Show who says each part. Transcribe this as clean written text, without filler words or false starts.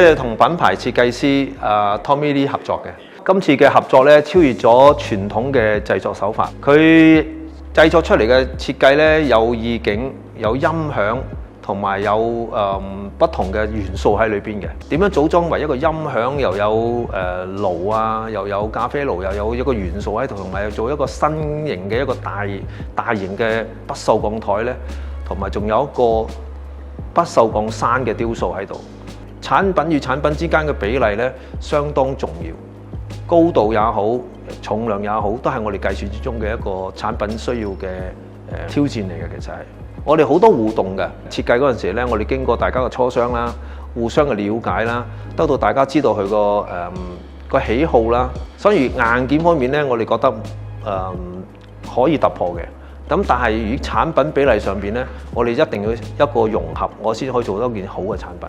Speaker 1: 咧同品牌設計師Tommy Lee 合作嘅，今次嘅合作咧超越咗傳統嘅製作手法，佢製作出嚟嘅設計咧有意境、有音響同埋有不同嘅元素喺裏邊嘅。點樣組裝為一個音響又有爐啊，又有咖啡爐，又有一個元素喺度，同埋做一個新型嘅一個大型嘅不鏽鋼台咧，同埋仲有一個不鏽鋼山嘅雕塑喺度。產品與產品之間嘅比例咧相當重要，高度也好，重量也好，都係我哋計算之中嘅一個產品需要嘅挑戰嚟嘅。其實係我哋好多互動嘅設計嗰陣時咧，我哋經過大家嘅磋商啦，互相嘅了解啦，得到大家知道佢個喜好啦。所以硬件方面咧，我哋覺得可以突破嘅。咁但係於產品比例上邊咧，我哋一定要一個融合，我先可以做到一件好嘅產品。